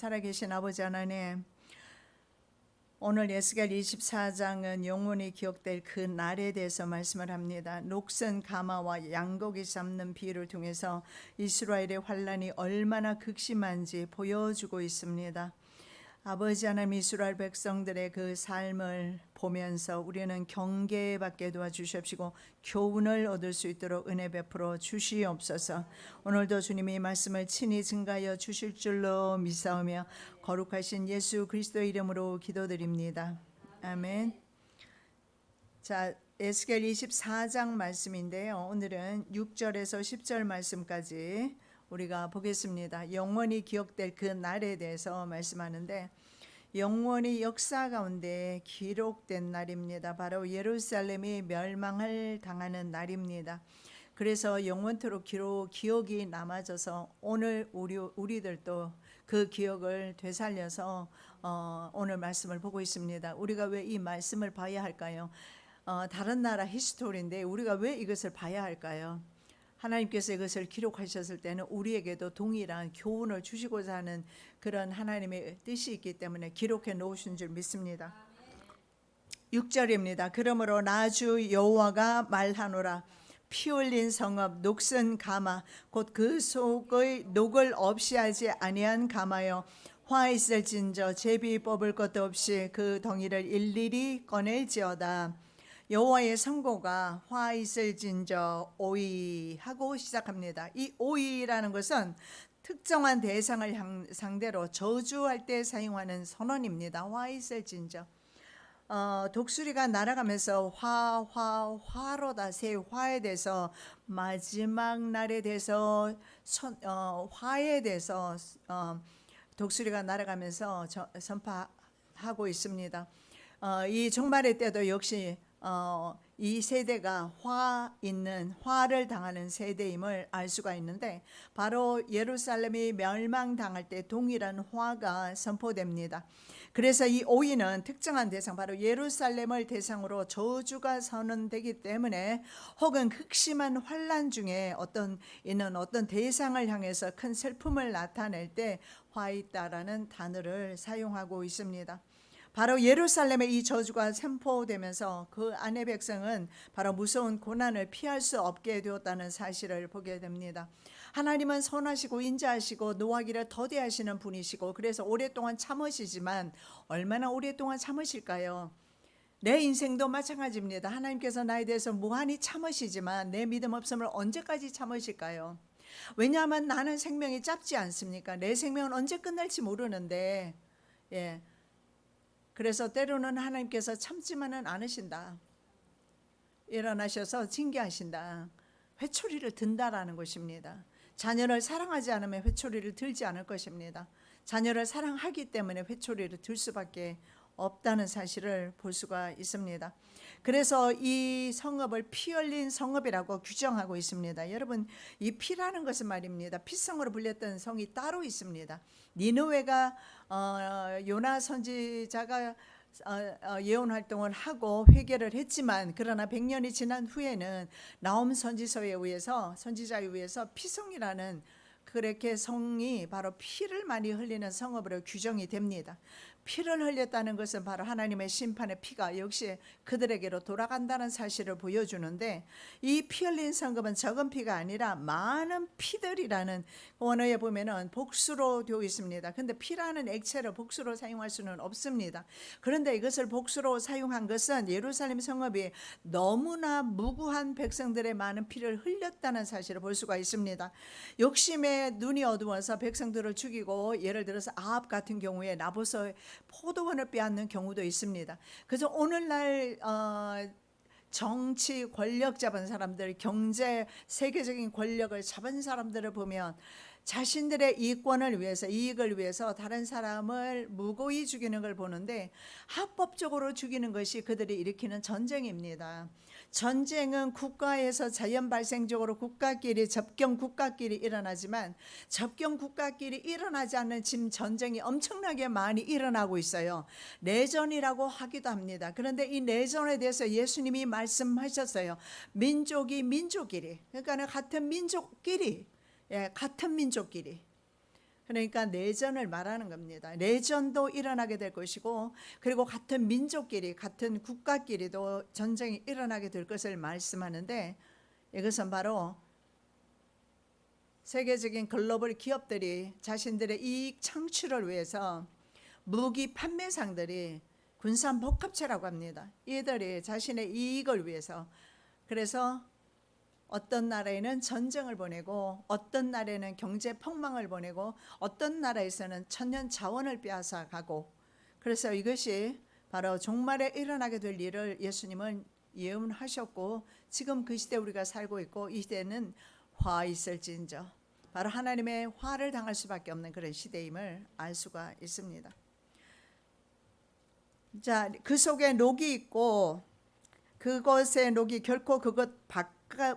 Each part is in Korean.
살아계신 아버지 하나님, 오늘 에스겔 24장은 영원히 기억될 그 날에 대해서 말씀을 합니다. 녹슨 가마와 양고기 삶는 비유를 통해서 이스라엘의 환란이 얼마나 극심한지 보여주고 있습니다. 아버지 하나님, 이스라엘 백성들의 그 삶을 보면서 우리는 경계받게 도와주시옵시고 교훈을 얻을 수 있도록 은혜 베풀어 주시옵소서. 오늘도 주님이 말씀을 친히 증가하여 주실 줄로 믿사오며 거룩하신 예수 그리스도의 이름으로 기도드립니다. 아멘. 자, 에스겔 24장 말씀인데요. 오늘은 6절에서 10절 말씀까지 우리가 보겠습니다. 영원히 기억될 그 날에 대해서 말씀하는데, 영원히 역사 가운데 기록된 날입니다. 바로 예루살렘이 멸망을 당하는 날입니다. 그래서 영원토록 기억이 남아져서 오늘 우리들도 그 기억을 되살려서 오늘 말씀을 보고 있습니다. 우리가 왜 이 말씀을 봐야 할까요? 다른 나라 히스토리인데 우리가 왜 이것을 봐야 할까요? 하나님께서 이것을 기록하셨을 때는 우리에게도 동일한 교훈을 주시고자 하는 그런 하나님의 뜻이 있기 때문에 기록해 놓으신 줄 믿습니다. 6절입니다. 그러므로 나주 여호와가 말하노라. 피 흘린 성읍 녹슨 가마 곧 그 속의 녹을 없이 하지 아니한 가마여, 화 있을진저 제비 뽑을 것도 없이 그 덩이를 일일이 꺼낼지어다. 여호와의 선고가 화 있을진저 오이 하고 시작합니다. 이 오이라는 것은 특정한 대상을 상대로 저주할 때 사용하는 선언입니다. 화 있을진저. 독수리가 날아가면서 화로다, 새 화에 대해서 마지막 날에 대해서 화에 대해서 독수리가 날아가면서 선포하고 있습니다. 이 종말의 때도 역시 이 세대가 화를 당하는 세대임을 알 수가 있는데, 바로 예루살렘이 멸망당할 때 동일한 화가 선포됩니다. 그래서 이 오이는 특정한 대상, 바로 예루살렘을 대상으로 저주가 선언되기 때문에, 혹은 극심한 환란 중에 있는 어떤 대상을 향해서 큰 슬픔을 나타낼 때 화 있다라는 단어를 사용하고 있습니다. 바로 예루살렘에 이 저주가 선포되면서 그 안의 백성은 바로 무서운 고난을 피할 수 없게 되었다는 사실을 보게 됩니다. 하나님은 선하시고 인자하시고 노하기를 더디하시는 분이시고, 그래서 오랫동안 참으시지만 얼마나 오랫동안 참으실까요? 내 인생도 마찬가지입니다. 하나님께서 나에 대해서 무한히 참으시지만 내 믿음 없음을 언제까지 참으실까요? 왜냐하면 나는 생명이 짧지 않습니까? 내 생명은 언제 끝날지 모르는데, 그래서 때로는 하나님께서 참지만은 않으신다. 일어나셔서 징계하신다. 회초리를 든다라는 것입니다. 자녀를 사랑하지 않으면 회초리를 들지 않을 것입니다. 자녀를 사랑하기 때문에 회초리를 들 수밖에 없다는 사실을 볼 수가 있습니다. 그래서 이 성읍을 피 흘린 성읍이라고 규정하고 있습니다. 여러분, 이 피라는 것은 말입니다, 피성으로 불렸던 성이 따로 있습니다. 니느웨가 요나 선지자가 예언 활동을 하고 회개를 했지만, 그러나 100년이 지난 후에는 나홈 선지자에 의해서 피성이라는 그렇게 성이 바로 피를 많이 흘리는 성읍으로 규정이 됩니다. 피를 흘렸다는 것은 바로 하나님의 심판의 피가 역시 그들에게로 돌아간다는 사실을 보여주는데, 이 피 흘린 성읍은 적은 피가 아니라 많은 피들이라는 원어에 보면은 복수로 되어 있습니다. 근데 피라는 액체를 복수로 사용할 수는 없습니다. 그런데 이것을 복수로 사용한 것은 예루살렘 성읍이 너무나 무고한 백성들의 많은 피를 흘렸다는 사실을 볼 수가 있습니다. 욕심에 눈이 어두워서 백성들을 죽이고, 예를 들어서 아합 같은 경우에 나봇의 포도원을 빼앗는 경우도 있습니다. 그래서 오늘날 정치 권력 잡은 사람들, 경제 세계적인 권력을 잡은 사람들을 보면 자신들의 이권을 위해서, 이익을 위해서 다른 사람을 무고히 죽이는 걸 보는데, 합법적으로 죽이는 것이 그들이 일으키는 전쟁입니다. 전쟁은 국가에서 자연 발생적으로 접경 국가끼리 일어나지만, 접경 국가끼리 일어나지 않는 지금 전쟁이 엄청나게 많이 일어나고 있어요. 내전이라고 하기도 합니다. 그런데 이 내전에 대해서 예수님이 말씀하셨어요. 민족끼리, 그러니까 같은 민족끼리 그러니까 내전을 말하는 겁니다. 내전도 일어나게 될 것이고, 그리고 같은 민족끼리, 같은 국가끼리도 전쟁이 일어나게 될 것을 말씀하는데, 이것은 바로 세계적인 글로벌 기업들이 자신들의 이익 창출을 위해서 무기 판매상들이 군산 복합체라고 합니다. 이들이 자신의 이익을 위해서, 그래서 어떤 나라에는 전쟁을 보내고, 어떤 나라에는 경제 폭망을 보내고, 어떤 나라에서는 천년 자원을 빼앗아 가고, 그래서 이것이 바로 종말에 일어나게 될 일을 예수님은 예언하셨고, 지금 그 시대 우리가 살고 있고, 이 시대는 화 있을진저, 바로 하나님의 화를 당할 수밖에 없는 그런 시대임을 알 수가 있습니다. 자, 그 속에 녹이 있고, 그것의 녹이 결코 그것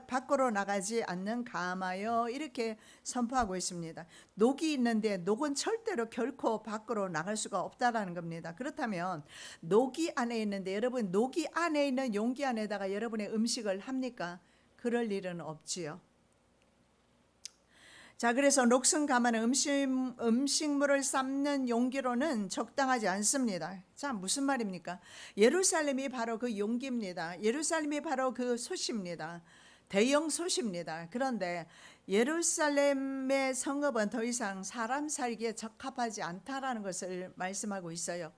밖으로 나가지 않는 가마여, 이렇게 선포하고 있습니다. 녹이 있는데 녹은 절대로 결코 밖으로 나갈 수가 없다라는 겁니다. 그렇다면 녹이 안에 있는데, 여러분 녹이 안에 있는 용기 안에다가 여러분의 음식을 합니까? 그럴 일은 없지요. 자, 그래서 녹슨 가마는 음식물을 삶는 용기로는 적당하지 않습니다. 자, 무슨 말입니까? 예루살렘이 바로 그 용기입니다. 예루살렘이 바로 그 솥입니다. 대형 솥입니다. 그런데 예루살렘의 성읍은 더 이상 사람 살기에 적합하지 않다라는 것을 말씀하고 있어요.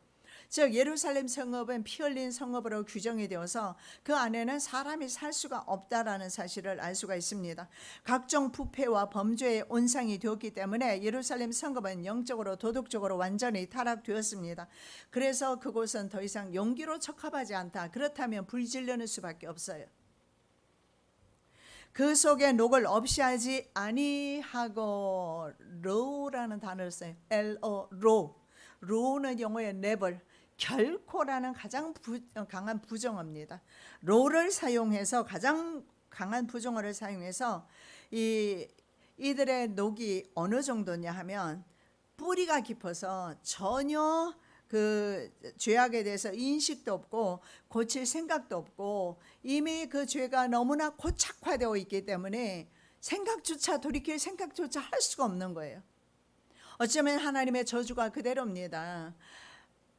즉 예루살렘 성읍은 피 흘린 성읍으로 규정이 되어서 그 안에는 사람이 살 수가 없다라는 사실을 알 수가 있습니다. 각종 부패와 범죄의 온상이 되었기 때문에 예루살렘 성읍은 영적으로 도덕적으로 완전히 타락되었습니다. 그래서 그곳은 더 이상 용기로 적합하지 않다. 그렇다면 불질르는 수밖에 없어요. 그 속에 녹을 없이 하지 아니하고, 로라는 단어를 써요. L-O, 로는 영어의 never, 결코라는 가장 강한 부정어입니다. 로를 사용해서, 가장 강한 부정어를 사용해서 이들의 녹이 어느 정도냐 하면, 뿌리가 깊어서 전혀 그 죄악에 대해서 인식도 없고 고칠 생각도 없고, 이미 그 죄가 너무나 고착화되어 있기 때문에 생각조차, 돌이킬 생각조차 할 수가 없는 거예요. 어쩌면 하나님의 저주가 그대로입니다.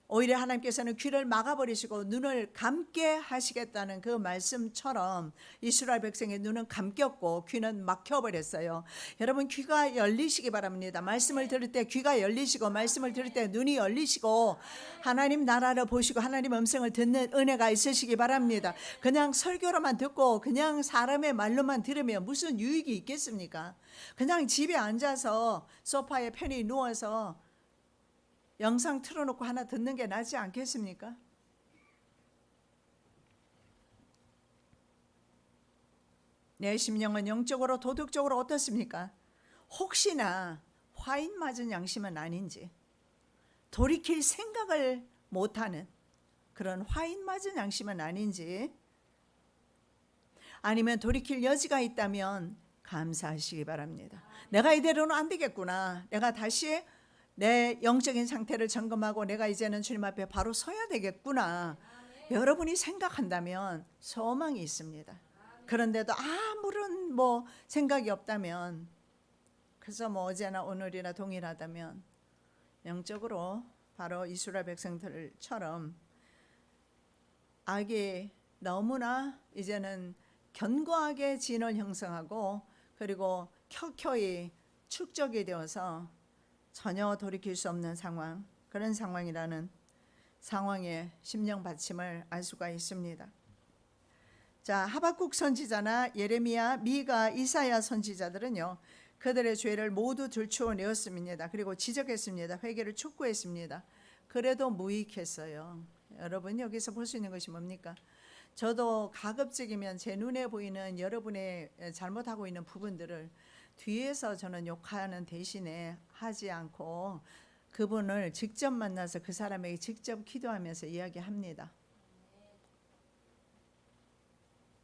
오히려 하나님께서는 귀를 막아버리시고 눈을 감게 하시겠다는 그 말씀처럼 이스라엘 백성의 눈은 감겼고 귀는 막혀버렸어요. 여러분 귀가 열리시기 바랍니다. 말씀을 들을 때 귀가 열리시고, 말씀을 들을 때 눈이 열리시고, 하나님 나라를 보시고 하나님 음성을 듣는 은혜가 있으시기 바랍니다. 그냥 설교로만 듣고 그냥 사람의 말로만 들으면 무슨 유익이 있겠습니까? 그냥 집에 앉아서 소파에 편히 누워서 영상 틀어놓고 하나 듣는 게 낫지 않겠습니까? 내 심령은 영적으로 도덕적으로 어떻습니까? 혹시나 화인 맞은 양심은 아닌지, 돌이킬 생각을 못하는 그런 화인 맞은 양심은 아닌지, 아니면 돌이킬 여지가 있다면 감사하시기 바랍니다. 내가 이대로는 안 되겠구나, 내가 다시 내 영적인 상태를 점검하고 내가 이제는 주님 앞에 바로 서야 되겠구나, 여러분이 생각한다면 소망이 있습니다. 그런데도 아무런 생각이 없다면, 그래서 어제나 오늘이나 동일하다면, 영적으로 바로 이스라엘 백성들처럼 악이 너무나 이제는 견고하게 진을 형성하고, 그리고 켜켜이 축적이 되어서 전혀 돌이킬 수 없는 상황, 그런 상황이라는 상황의 심령 받침을 알 수가 있습니다. 자, 하박국 선지자나 예레미야, 미가, 이사야 선지자들은요, 그들의 죄를 모두 들추어내었습니다. 그리고 지적했습니다. 회개를 촉구했습니다. 그래도 무익했어요. 여러분 여기서 볼 수 있는 것이 뭡니까? 저도 가급적이면 제 눈에 보이는 여러분의 잘못하고 있는 부분들을 뒤에서 저는 욕하는 대신에 하지 않고 그분을 직접 만나서 그 사람에게 직접 기도하면서 이야기합니다.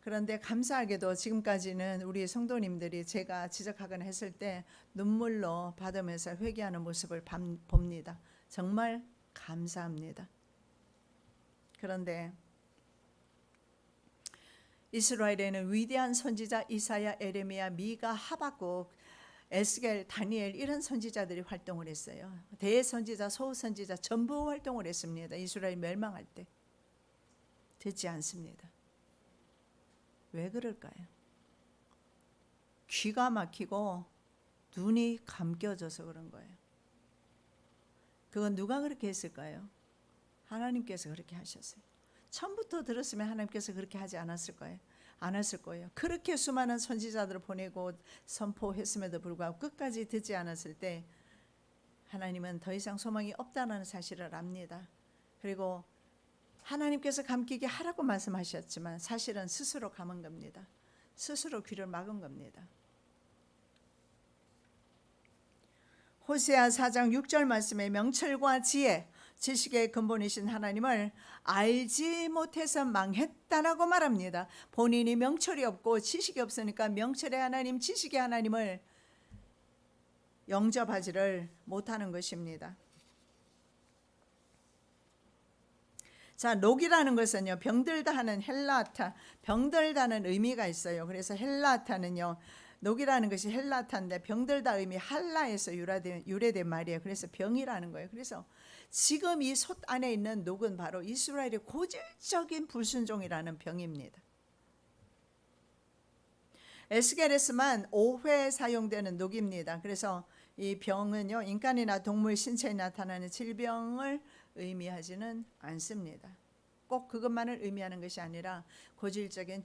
그런데 감사하게도 지금까지는 우리 성도님들이 제가 지적하거나 했을 때 눈물로 받으면서 회개하는 모습을 봅니다. 정말 감사합니다. 그런데 이스라엘에는 위대한 선지자 이사야, 에레미야, 미가, 하박국, 에스겔, 다니엘 이런 선지자들이 활동을 했어요. 대선지자, 소선지자 전부 활동을 했습니다. 이스라엘 멸망할 때. 되지 않습니다. 왜 그럴까요? 귀가 막히고 눈이 감겨져서 그런 거예요. 그건 누가 그렇게 했을까요? 하나님께서 그렇게 하셨어요. 처음부터 들었으면 하나님께서 그렇게 하지 않았을 거예요. 안 했을 거예요. 그렇게 수많은 선지자들을 보내고 선포했음에도 불구하고 끝까지 듣지 않았을 때 하나님은 더 이상 소망이 없다는 사실을 압니다. 그리고 하나님께서 감기게 하라고 말씀하셨지만 사실은 스스로 감은 겁니다. 스스로 귀를 막은 겁니다. 호세아 4장 6절 말씀에 명철과 지혜, 지식의 근본이신 하나님을 알지 못해서 망했다라고 말합니다. 본인이 명철이 없고 지식이 없으니까 명철의 하나님, 지식의 하나님을 영접하지를 못하는 것입니다. 자, 녹이라는 것은요, 병들다 하는 헬라타, 병들다는 의미가 있어요. 그래서 헬라타는요, 녹이라는 것이 헬라타인데 병들다 의미 할라에서 유래된 말이에요. 그래서 병이라는 거예요. 그래서 지금 이 솥 안에 있는 녹은 바로 이스라엘의 고질적인 불순종이라는 병입니다. 에스겔에서만 5회 사용되는 녹입니다. 그래서 이 병은요, 인간이나 동물 신체에 나타나는 질병을 의미하지는 않습니다. 꼭 그것만을 의미하는 것이 아니라 고질적인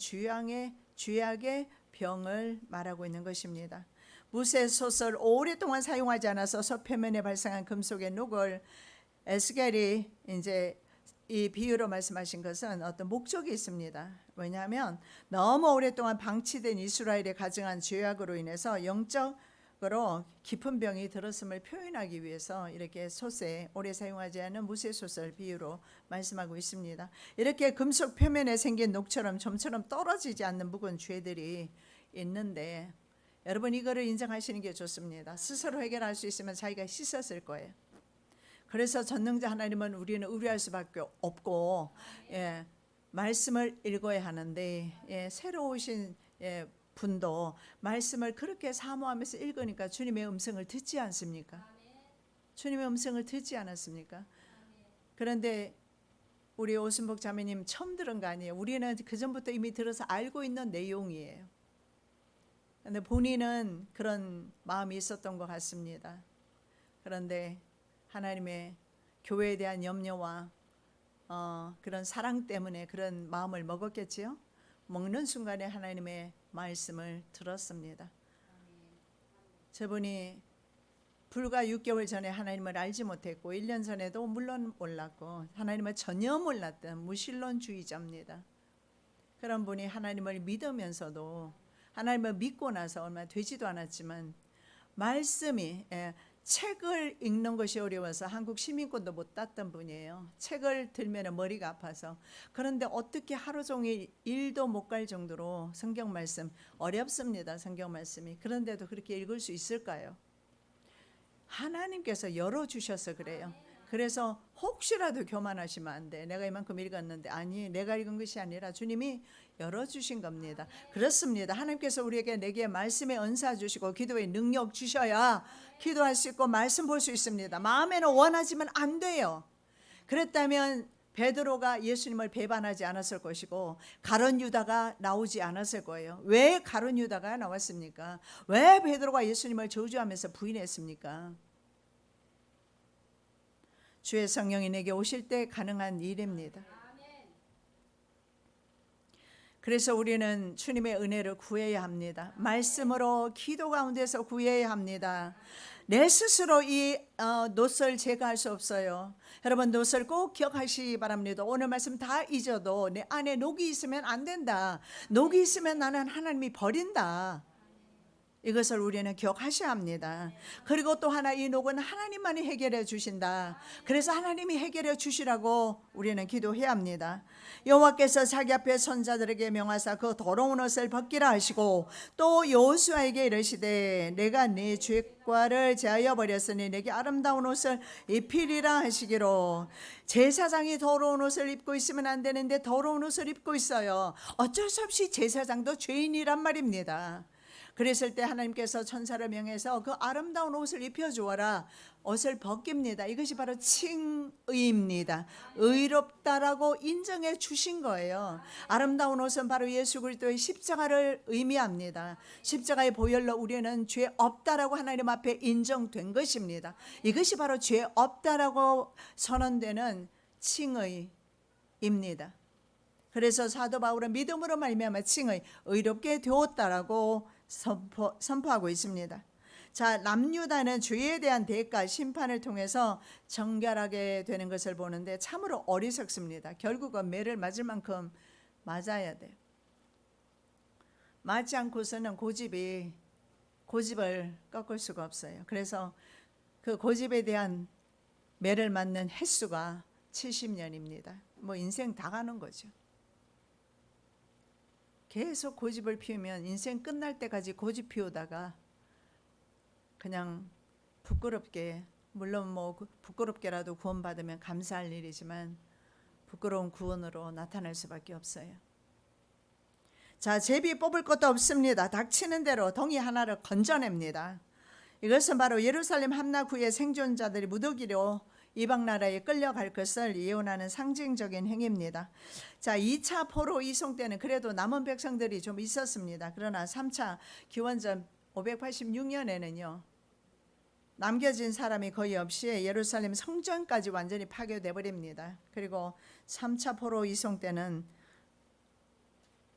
죄악의 병을 말하고 있는 것입니다. 무쇠솥을 오랫동안 사용하지 않아서 솥 표면에 발생한 금속의 녹을 에스겔이 이제 이 비유로 말씀하신 것은 어떤 목적이 있습니다. 왜냐하면 너무 오랫동안 방치된 이스라엘에 가증한 죄악으로 인해서 영적으로 깊은 병이 들었음을 표현하기 위해서 이렇게 솥에 오래 사용하지 않은 무쇠솥을 비유로 말씀하고 있습니다. 이렇게 금속 표면에 생긴 녹처럼 점처럼 떨어지지 않는 묵은 죄들이 있는데 여러분 이거를 인정하시는 게 좋습니다. 스스로 해결할 수 있으면 자기가 씻었을 거예요. 그래서 전능자 하나님은 우리는 의뢰할 수밖에 없고 말씀을 읽어야 하는데 새로 오신 분도 말씀을 그렇게 사모하면서 읽으니까 주님의 음성을 듣지 않습니까? 주님의 음성을 듣지 않았습니까? 그런데 우리 오순복 자매님 처음 들은 거 아니에요. 우리는 그전부터 이미 들어서 알고 있는 내용이에요. 그런데 본인은 그런 마음이 있었던 것 같습니다. 그런데 하나님의 교회에 대한 염려와 그런 사랑 때문에 그런 마음을 먹었겠지요. 먹는 순간에 하나님의 말씀을 들었습니다. 저분이 불과 6개월 전에 하나님을 알지 못했고 1년 전에도 물론 몰랐고 하나님을 전혀 몰랐던 무신론주의자입니다. 그런 분이 하나님을 믿으면서도 하나님을 믿고 나서 얼마 되지도 않았지만 말씀이 책을 읽는 것이 어려워서 한국 시민권도 못 땄던 분이에요. 책을 들면 머리가 아파서. 그런데 어떻게 하루 종일 일도 못 갈 정도로 성경 말씀 어렵습니다. 성경 말씀이. 그런데도 그렇게 읽을 수 있을까요? 하나님께서 열어주셔서 그래요. 그래서 혹시라도 교만하시면 안 돼. 내가 이만큼 읽었는데 아니 내가 읽은 것이 아니라 주님이 열어주신 겁니다. 그렇습니다. 하나님께서 우리에게 내게 말씀의 은사 주시고 기도의 능력 주셔야 기도할 수 있고 말씀 볼 수 있습니다. 마음에는 원하지만 안 돼요. 그랬다면 베드로가 예수님을 배반하지 않았을 것이고 가룟 유다가 나오지 않았을 거예요. 왜 가룟 유다가 나왔습니까? 왜 베드로가 예수님을 저주하면서 부인했습니까? 주의 성령이 내게 오실 때 가능한 일입니다. 그래서 우리는 주님의 은혜를 구해야 합니다. 말씀으로 기도 가운데서 구해야 합니다. 내 스스로 이 놋을 제거할 수 없어요. 여러분 놋을 꼭 기억하시기 바랍니다. 오늘 말씀 다 잊어도 내 안에 녹이 있으면 안 된다. 녹이 있으면 나는 하나님이 버린다. 이것을 우리는 기억하셔야 합니다. 그리고 또 하나 이 녹은 하나님만이 해결해 주신다. 그래서 하나님이 해결해 주시라고 우리는 기도해야 합니다. 여호와께서 자기 앞에 선자들에게 명하사 그 더러운 옷을 벗기라 하시고 또 여호수아에게 이르시되 내가 네 죄과를 제하여 버렸으니 내게 아름다운 옷을 입히리라 하시기로. 제사장이 더러운 옷을 입고 있으면 안 되는데 더러운 옷을 입고 있어요. 어쩔 수 없이 제사장도 죄인이란 말입니다. 그랬을 때 하나님께서 천사를 명해서 그 아름다운 옷을 입혀주어라. 옷을 벗깁니다. 이것이 바로 칭의입니다. 의롭다라고 인정해 주신 거예요. 아름다운 옷은 바로 예수 그리스도의 십자가를 의미합니다. 십자가의 보혈로 우리는 죄 없다라고 하나님 앞에 인정된 것입니다. 이것이 바로 죄 없다라고 선언되는 칭의입니다. 그래서 사도 바울은 믿음으로 말미암아 칭의 의롭게 되었다라고 선포하고 있습니다. 자, 남유다는 죄에 대한 대가 심판을 통해서 정결하게 되는 것을 보는데 참으로 어리석습니다. 결국은 매를 맞을 만큼 맞아야 돼요. 맞지 않고서는 고집을 꺾을 수가 없어요. 그래서 그 고집에 대한 매를 맞는 횟수가 70년입니다. 뭐 인생 다 가는 거죠. 계속 고집을 피우면 인생 끝날 때까지 고집 피우다가 그냥 부끄럽게, 물론 뭐 부끄럽게라도 구원받으면 감사할 일이지만 부끄러운 구원으로 나타날 수밖에 없어요. 자, 제비 뽑을 것도 없습니다. 닥치는 대로 덩이 하나를 건져냅니다. 이것은 바로 예루살렘 함락 후에 생존자들이 무더기로 이방 나라에 끌려갈 것을 예언하는 상징적인 행위입니다. 자, 2차 포로 이송 때는 그래도 남은 백성들이 좀 있었습니다. 그러나 3차 기원전 586년에는요. 남겨진 사람이 거의 없이 예루살렘 성전까지 완전히 파괴돼 버립니다. 그리고 3차 포로 이송 때는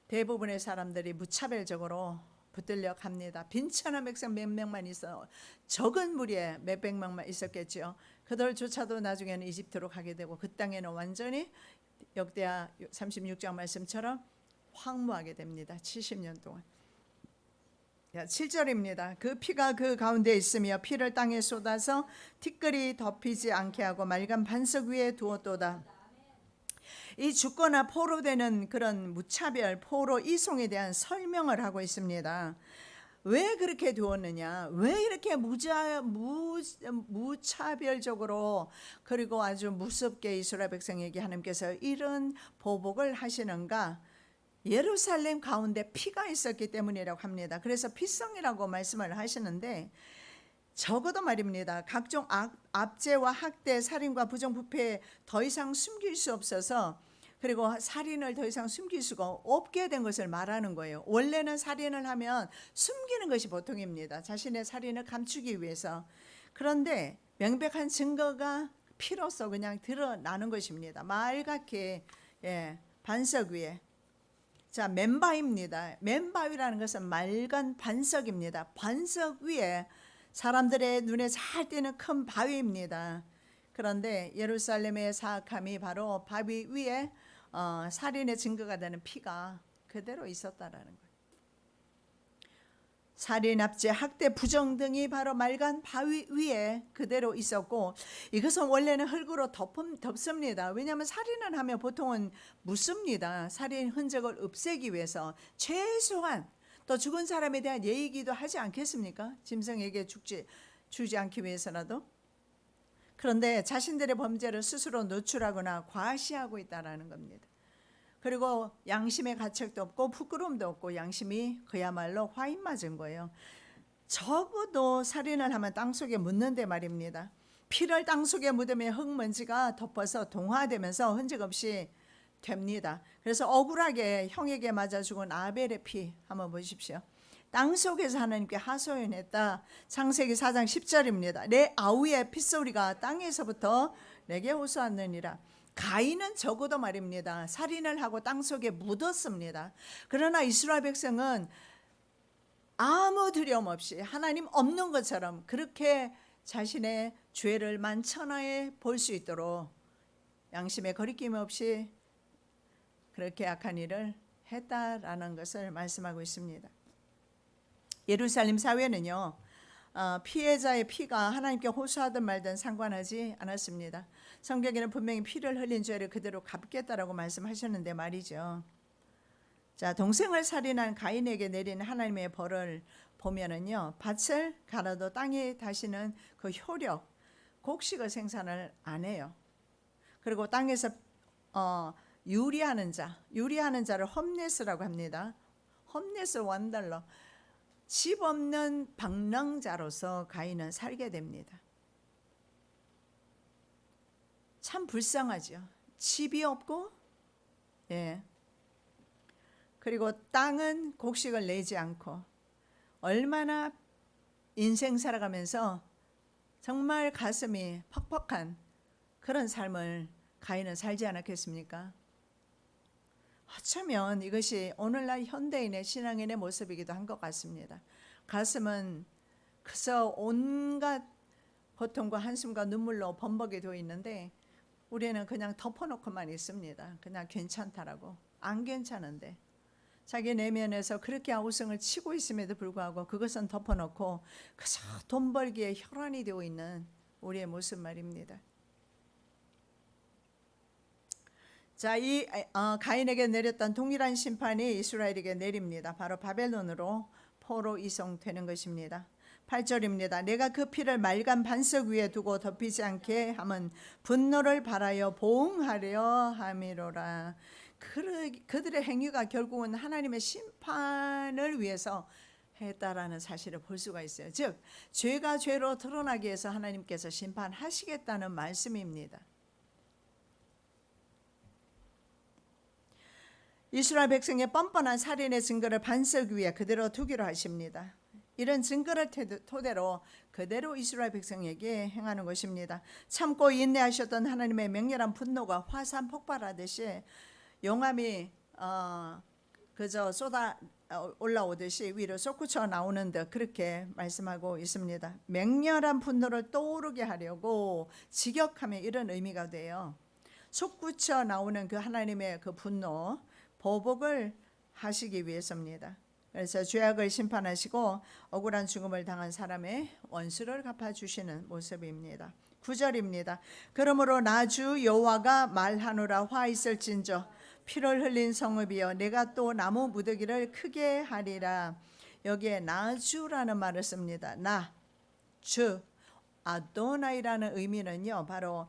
대부분의 사람들이 무차별적으로 붙들려 갑니다. 빈천한 백성 몇 명만 있어, 적은 무리에 몇백 명만 있었겠죠. 그들조차도 나중에는 이집트로 가게 되고 그 땅에는 완전히 역대하 36장 말씀처럼 황무하게 됩니다. 70년 동안. 7절입니다. 그 피가 그 가운데 있으며 피를 땅에 쏟아서 티끌이 덮이지 않게 하고 맑은 반석 위에 두었도다. 이 죽거나 포로되는 그런 무차별 포로 이송에 대한 설명을 하고 있습니다. 왜 그렇게 두었느냐? 왜 이렇게 무차별적으로 그리고 아주 무섭게 이스라엘 백성에게 하나님께서 이런 보복을 하시는가? 예루살렘 가운데 피가 있었기 때문이라고 합니다. 그래서 피성이라고 말씀을 하시는데 적어도 말입니다. 각종 압제와 학대, 살인과 부정부패 더 이상 숨길 수 없어서, 그리고 살인을 더 이상 숨길 수가 없게 된 것을 말하는 거예요. 원래는 살인을 하면 숨기는 것이 보통입니다. 자신의 살인을 감추기 위해서. 그런데 명백한 증거가 피로써 그냥 드러나는 것입니다. 말갛게, 반석 위에. 자, 맨바위입니다. 맨바위라는 것은 맑은 반석입니다. 반석 위에 사람들의 눈에 잘 띄는 큰 바위입니다. 그런데 예루살렘의 사악함이 바로 바위 위에 살인의 증거가 되는 피가 그대로 있었다라는 거예요. 살인, 압제, 학대, 부정 등이 바로 맑은 바위 위에 그대로 있었고, 이것은 원래는 흙으로 덮습니다. 왜냐하면 살인을 하면 보통은 묻습니다. 살인 흔적을 없애기 위해서 최소한, 또 죽은 사람에 대한 예의기도 하지 않겠습니까? 짐승에게 주지 않기 위해서라도. 그런데 자신들의 범죄를 스스로 노출하거나 과시하고 있다는 겁니다. 그리고 양심의 가책도 없고 부끄러움도 없고 양심이 그야말로 화인 맞은 거예요. 적어도 살인을 하면 땅속에 묻는데 말입니다. 피를 땅속에 묻으면 흙먼지가 덮어서 동화되면서 흔적 없이 됩니다. 그래서 억울하게 형에게 맞아 죽은 아벨의 피 한번 보십시오. 땅속에서 하나님께 하소연했다. 창세기 4장 10절입니다. 내 아우의 핏소리가 땅에서부터 내게 호소하느니라. 가인은 적어도 말입니다. 살인을 하고 땅속에 묻었습니다. 그러나 이스라엘 백성은 아무 두려움 없이 하나님 없는 것처럼 그렇게 자신의 죄를 만천하에 볼 수 있도록 양심에 거리낌 없이 그렇게 악한 일을 했다라는 것을 말씀하고 있습니다. 예루살렘 사회는요, 피해자의 피가 하나님께 호소하든 말든 상관하지 않았습니다. 성경에는 분명히 피를 흘린 죄를 그대로 갚겠다라고 말씀하셨는데 말이죠. 자, 동생을 살인한 가인에게 내린 하나님의 벌을 보면은요, 밭을 갈아도 땅에 다시는 그 효력, 곡식을 생산을 안 해요. 그리고 땅에서 유리하는 자를 험네스라고 합니다. 험네스 $1. 집 없는 방랑자로서 가인은 살게 됩니다. 참 불쌍하죠. 집이 없고, 그리고 땅은 곡식을 내지 않고, 얼마나 인생 살아가면서 정말 가슴이 퍽퍽한 그런 삶을 가인은 살지 않았겠습니까? 어쩌면 이것이 오늘날 현대인의 신앙인의 모습이기도 한 것 같습니다. 가슴은 그저 온갖 고통과 한숨과 눈물로 범벅이 되어 있는데 우리는 그냥 덮어놓고만 있습니다. 그냥 괜찮다라고. 안 괜찮은데 자기 내면에서 그렇게 아우성을 치고 있음에도 불구하고 그것은 덮어놓고 그저 돈 벌기에 혈안이 되어 있는 우리의 모습 말입니다. 자, 이 가인에게 내렸던 동일한 심판이 이스라엘에게 내립니다. 바로 바벨론으로 포로 이송되는 것입니다. 8절입니다. 내가 그 피를 말간 반석 위에 두고 덮이지 않게 함은 분노를 발하여 보응하려 함이로라. 그들의 행위가 결국은 하나님의 심판을 위해서 했다라는 사실을 볼 수가 있어요. 즉 죄가 죄로 드러나기 위해서 하나님께서 심판하시겠다는 말씀입니다. 이스라엘 백성의 뻔뻔한 살인의 증거를 반석 위에 그대로 두기로 하십니다. 이런 증거를 토대로 그대로 이스라엘 백성에게 행하는 것입니다. 참고 인내하셨던 하나님의 맹렬한 분노가 화산 폭발하듯이 용암이 그저 쏟아 올라오듯이 위로 솟구쳐 나오는 듯 그렇게 말씀하고 있습니다. 맹렬한 분노를 떠오르게 하려고 직역하며 이런 의미가 돼요. 솟구쳐 나오는 그 하나님의 그 분노, 보복을 하시기 위해서입니다. 그래서 죄악을 심판하시고 억울한 죽음을 당한 사람의 원수를 갚아주시는 모습입니다. 9절입니다. 그러므로 나 주 여호와가 말하노라. 화 있을진저 피를 흘린 성읍이여 내가 또 나무 무더기를 크게 하리라. 여기에 나 주라는 말을 씁니다. 나 주 아도나이라는 의미는요 바로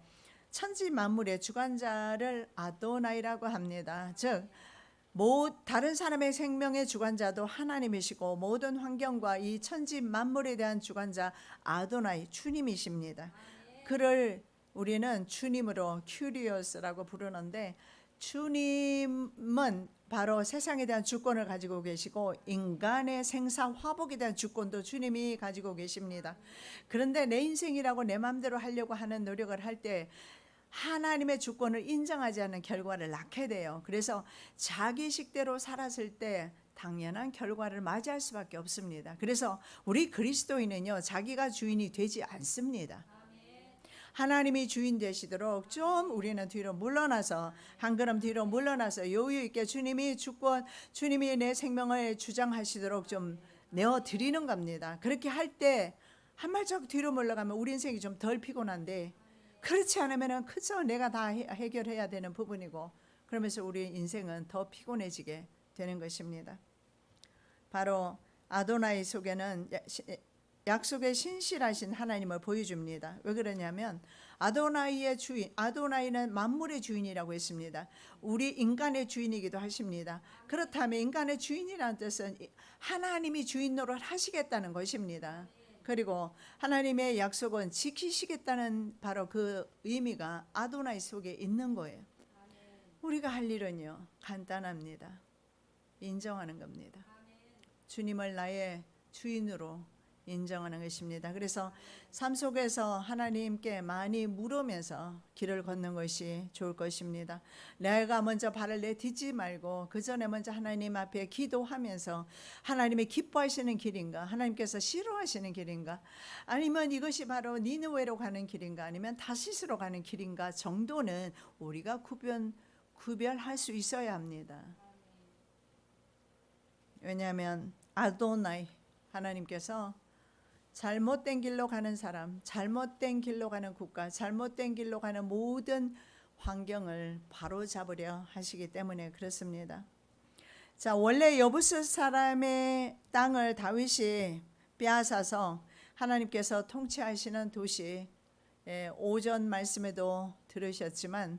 천지 만물의 주관자를 아도나이라고 합니다. 즉 다른 사람의 생명의 주관자도 하나님이시고 모든 환경과 이 천지 만물에 대한 주관자 아도나이 주님이십니다. 그를 우리는 주님으로 큐리오스라고 부르는데 주님은 바로 세상에 대한 주권을 가지고 계시고 인간의 생사 화복에 대한 주권도 주님이 가지고 계십니다. 그런데 내 인생이라고 내 마음대로 하려고 하는 노력을 할 때 하나님의 주권을 인정하지 않는 결과를 낳게 돼요. 그래서 자기 식대로 살았을 때 당연한 결과를 맞이할 수밖에 없습니다. 그래서 우리 그리스도인은요 자기가 주인이 되지 않습니다. 하나님이 주인 되시도록 좀 우리는 뒤로 물러나서 한 걸음 뒤로 물러나서 여유 있게 주님이 주권, 주님이 내 생명을 주장하시도록 좀 내어 드리는 겁니다. 그렇게 할 때 한 발짝 뒤로 물러가면 우리 인생이 좀 덜 피곤한데 그렇지 않으면 그저 내가 다 해결해야 되는 부분이고 그러면서 우리 인생은 더 피곤해지게 되는 것입니다. 바로 아도나이 속에는 약속의 신실하신 하나님을 보여줍니다. 왜 그러냐면 아도나이의 주인, 아도나이는 만물의 주인이라고 했습니다. 우리 인간의 주인이기도 하십니다. 그렇다면 인간의 주인이라는 뜻은 하나님이 주인 노릇 하시겠다는 것입니다. 그리고 하나님의 약속은 지키시겠다는 바로 그 의미가 아도나이 속에 있는 거예요. 우리가 할 일은요 간단합니다. 인정하는 겁니다. 주님을 나의 주인으로 인정하는 것입니다. 그래서 삶 속에서 하나님께 많이 물으면서 길을 걷는 것이 좋을 것입니다. 내가 먼저 발을 내딛지 말고 그 전에 먼저 하나님 앞에 기도하면서 하나님이 기뻐하시는 길인가, 하나님께서 싫어하시는 길인가, 아니면 이것이 바로 니느웨로 가는 길인가, 아니면 다시스로 가는 길인가 정도는 우리가 구별할 수 있어야 합니다. 왜냐하면 아도나이 하나님께서 잘못된 길로 가는 사람, 잘못된 길로 가는 국가, 잘못된 길로 가는 모든 환경을 바로잡으려 하시기 때문에 그렇습니다. 자, 원래 여부스 사람의 땅을 다윗이 빼앗아서 하나님께서 통치하시는 도시, 오전 말씀에도 들으셨지만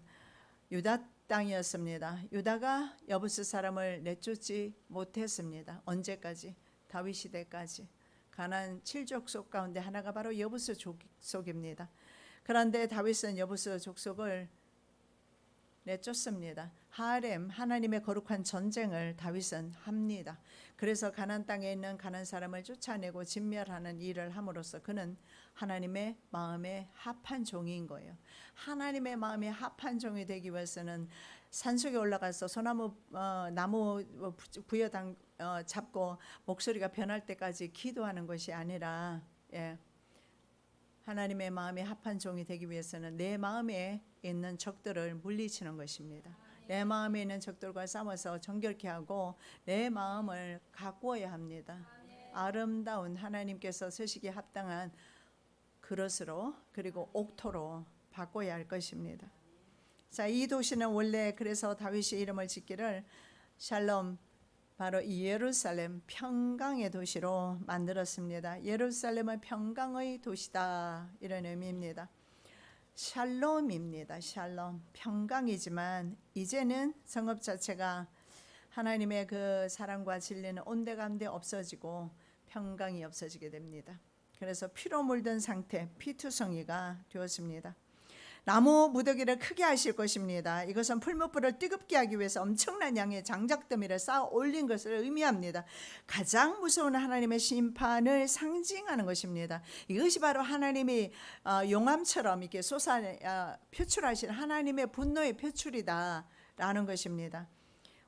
유다 땅이었습니다. 유다가 여부스 사람을 내쫓지 못했습니다. 언제까지? 다윗 시대까지 가나안 7족속 가운데 하나가 바로 여부스 족속입니다. 그런데 다윗은 여부스 족속을 내쫓습니다. 하렘, 하나님의 거룩한 전쟁을 다윗은 합니다. 그래서 가나안 땅에 있는 가나안 사람을 쫓아내고 진멸하는 일을 함으로써 그는 하나님의 마음에 합한 종인 거예요. 하나님의 마음에 합한 종이 되기 위해서는 산속에 올라가서 소나무 나무 부여당 잡고 목소리가 변할 때까지 기도하는 것이 아니라 하나님의 마음에 합한 종이 되기 위해서는 내 마음에 있는 적들을 물리치는 것입니다. 내 마음에 있는 적들과 싸워서 정결케 하고 내 마음을 가꾸어야 합니다. 아름다운 하나님께서 서시기에 합당한 그릇으로 그리고 옥토로 바꿔야 할 것입니다. 자, 이 도시는 원래 그래서 다윗이 이름을 짓기를 샬롬, 바로 이 예루살렘 평강의 도시로 만들었습니다. 예루살렘은 평강의 도시다, 이런 의미입니다. 샬롬입니다. 샬롬, 평강이지만 이제는 성읍 자체가 하나님의 그 사랑과 진리는 온데간데 없어지고 평강이 없어지게 됩니다. 그래서 피로 물든 상태, 피투성이가 되었습니다. 나무 무더기를 크게 하실 것입니다. 이것은 풀무불을 뜨겁게 하기 위해서 엄청난 양의 장작더미를 쌓아 올린 것을 의미합니다. 가장 무서운 하나님의 심판을 상징하는 것입니다. 이것이 바로 하나님이 용암처럼 이렇게 표출하신 하나님의 분노의 표출이다라는 것입니다.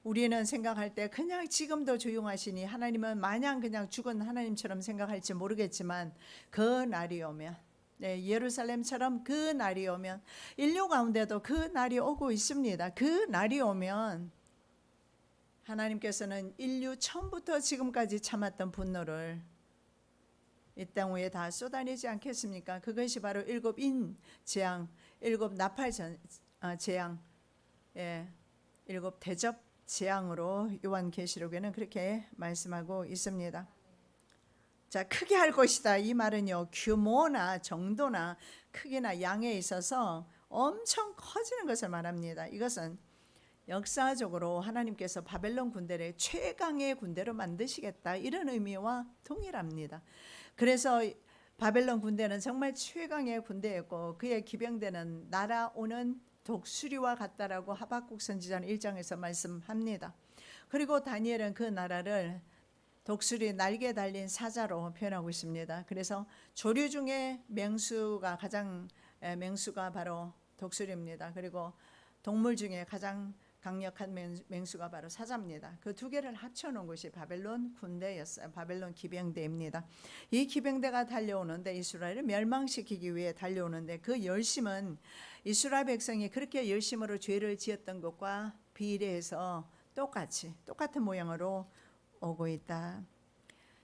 우리는 생각할 때 그냥 지금도 조용하시니 하나님은 마냥 그냥 죽은 하나님처럼 생각할지 모르겠지만 그 날이 오면, 예루살렘처럼 그 날이 오면, 인류 가운데도 그 날이 오고 있습니다. 그 날이 오면 하나님께서는 인류 처음부터 지금까지 참았던 분노를 이 땅 위에 다 쏟아내지 않겠습니까? 그것이 바로 일곱 인 재앙, 일곱 나팔 재앙, 일곱 대접 재앙으로 요한계시록에는 그렇게 말씀하고 있습니다. 자, 크게 할 것이다. 이 말은요, 규모나 정도나 크기나 양에 있어서 엄청 커지는 것을 말합니다. 이것은 역사적으로 하나님께서 바벨론 군대를 최강의 군대로 만드시겠다, 이런 의미와 동일합니다. 그래서 바벨론 군대는 정말 최강의 군대였고 그의 기병대는 날아오는 독수리와 같다라고 하박국 선지자는 1장에서 말씀합니다. 그리고 다니엘은 그 나라를 독수리 날개 달린 사자로 표현하고 있습니다. 그래서 조류 중에 맹수가 바로 독수리입니다. 그리고 동물 중에 가장 강력한 맹수가 바로 사자입니다. 그 두 개를 합쳐놓은 것이 바벨론 군대였어요. 바벨론 기병대입니다. 이 기병대가 달려오는데, 이스라엘을 멸망시키기 위해 달려오는데, 그 열심은 이스라엘 백성이 그렇게 열심으로 죄를 지었던 것과 비례해서 똑같은 모양으로 오고 있다.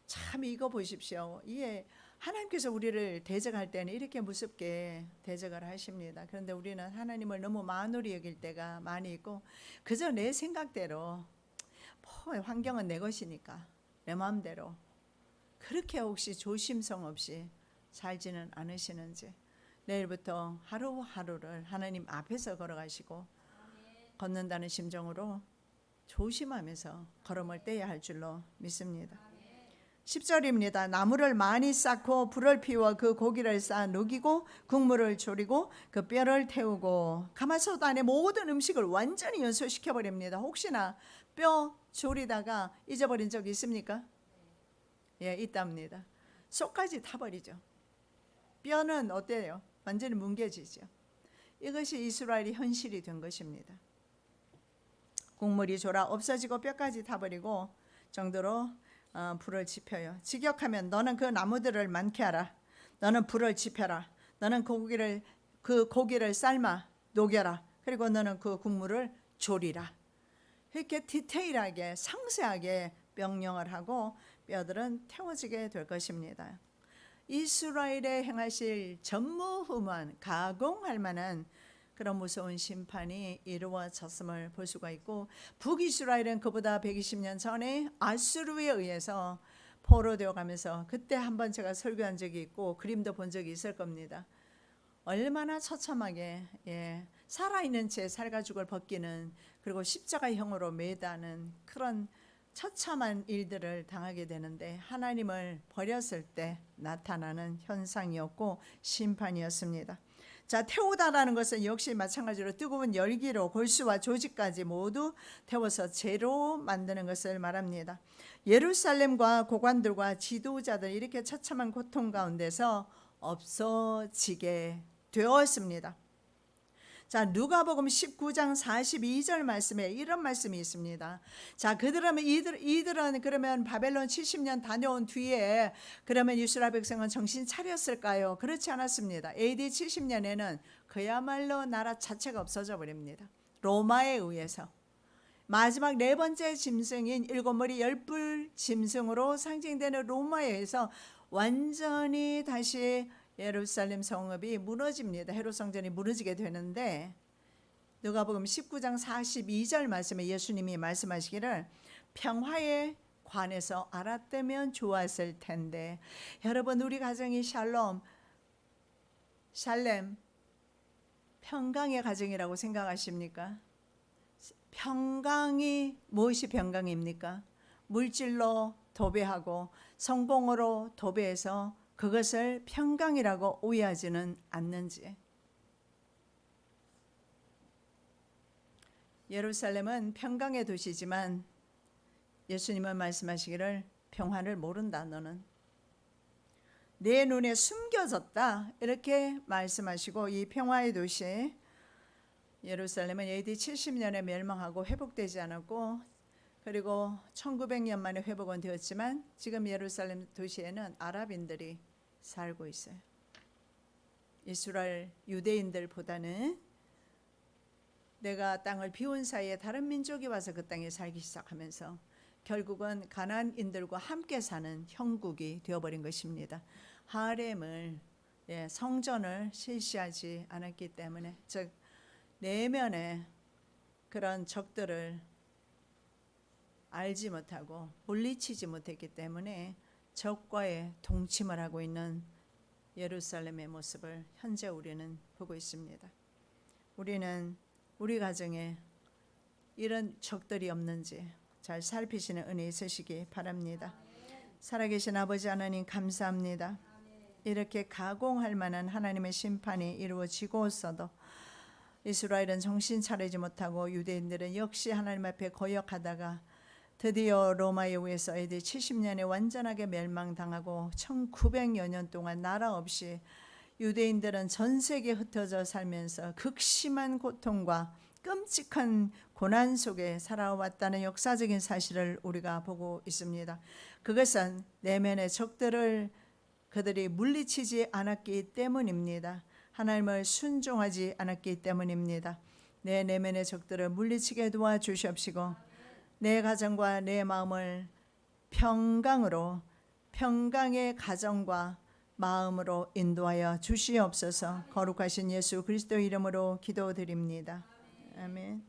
참, 이거 보십시오. 이게 하나님께서 우리를 대적할 때는 이렇게 무섭게 대적을 하십니다. 그런데 우리는 하나님을 너무 만홀히 여길 때가 많이 있고, 그저 내 생각대로 환경은 내 것이니까 내 마음대로 그렇게 혹시 조심성 없이 살지는 않으시는지, 내일부터 하루하루를 하나님 앞에서 걸어가시고 걷는다는 심정으로 조심하면서 걸음을 떼야 할 줄로 믿습니다. 10절입니다. 나무를 많이 쌓고 불을 피워 그 고기를 쌓아 녹이고 국물을 졸이고 그 뼈를 태우고, 가마솥 안에 모든 음식을 완전히 연소시켜 버립니다. 혹시나 뼈 졸이다가 잊어버린 적 있습니까? 있답니다. 속까지 타버리죠. 뼈는 어때요? 완전히 뭉개지죠. 이것이 이스라엘의 현실이 된 것입니다. 국물이 졸아 없어지고 뼈까지 타버리고 정도로 불을 지펴요. 직역하면 너는 그 나무들을 많게 하라. 너는 불을 지펴라. 너는 그 고기를 삶아 녹여라. 그리고 너는 그 국물을 졸이라. 이렇게 디테일하게 상세하게 명령을 하고 뼈들은 태워지게 될 것입니다. 이스라엘에 행하실 전무후무한 가공할 만한 그런 무서운 심판이 이루어졌음을 볼 수가 있고, 북이스라엘은 그보다 120년 전에 아수르에 의해서 포로되어 가면서, 그때 한번 제가 설교한 적이 있고 그림도 본 적이 있을 겁니다. 얼마나 처참하게 살아있는 채 살가죽을 벗기는, 그리고 십자가형으로 매다는 그런 처참한 일들을 당하게 되는데 하나님을 버렸을 때 나타나는 현상이었고 심판이었습니다. 자, 태우다라는 것은 역시 마찬가지로 뜨거운 열기로 골수와 조직까지 모두 태워서 재로 만드는 것을 말합니다. 예루살렘과 고관들과 지도자들 이렇게 처참한 고통 가운데서 없어지게 되었습니다. 자, 누가복음 19장 42절 말씀에 이런 말씀이 있습니다. 자, 이들은 그러면 바벨론 70년 다녀온 뒤에 그러면 이스라엘 백성은 정신 차렸을까요? 그렇지 않았습니다. AD 70년에는 그야말로 나라 자체가 없어져 버립니다. 로마에 의해서. 마지막 네 번째 짐승인 일곱 머리 열뿔 짐승으로 상징되는 로마에 의해서 완전히 다시 예루살렘 성읍이 무너집니다. 헤롯 성전이 무너지게 되는데 누가복음 19장 42절 말씀에 예수님이 말씀하시기를 평화에 관해서 알았다면 좋았을 텐데, 여러분 우리 가정이 샬롬, 샬렘, 평강의 가정이라고 생각하십니까? 평강이 무엇이 평강입니까? 물질로 도배하고 성공으로 도배해서 그것을 평강이라고 오해하지는 않는지. 예루살렘은 평강의 도시지만 예수님은 말씀하시기를 평화를 모른다 너는. 내 눈에 숨겨졌다 이렇게 말씀하시고, 이 평화의 도시 예루살렘은 AD 70년에 멸망하고 회복되지 않았고, 그리고 1900년 만에 회복은 되었지만 지금 예루살렘 도시에는 아랍인들이 살고 있어요. 이스라엘 유대인들보다는 내가 땅을 비운 사이에 다른 민족이 와서 그 땅에 살기 시작하면서 결국은 가나안인들과 함께 사는 형국이 되어버린 것입니다. 하렘을, 성전을 실시하지 않았기 때문에, 즉 내면의 그런 적들을 알지 못하고 물리치지 못했기 때문에 적과의 동침을 하고 있는 예루살렘의 모습을 현재 우리는 보고 있습니다. 우리는 우리 가정에 이런 적들이 없는지 잘 살피시는 은혜 있으시기 바랍니다. 살아계신 아버지 하나님 감사합니다. 이렇게 가공할 만한 하나님의 심판이 이루어지고서도 이스라엘은 정신 차리지 못하고 유대인들은 역시 하나님 앞에 거역하다가 드디어 로마에 의해서 AD 70년에 완전하게 멸망당하고 1900여 년 동안 나라 없이 유대인들은 전 세계에 흩어져 살면서 극심한 고통과 끔찍한 고난 속에 살아왔다는 역사적인 사실을 우리가 보고 있습니다. 그것은 내면의 적들을 그들이 물리치지 않았기 때문입니다. 하나님을 순종하지 않았기 때문입니다. 내 내면의 적들을 물리치게 도와주시옵시고 내 가정과 내 마음을 평강으로, 평강의 가정과 마음으로 인도하여 주시옵소서. 거룩하신 예수 그리스도 이름으로 기도드립니다. 아멘.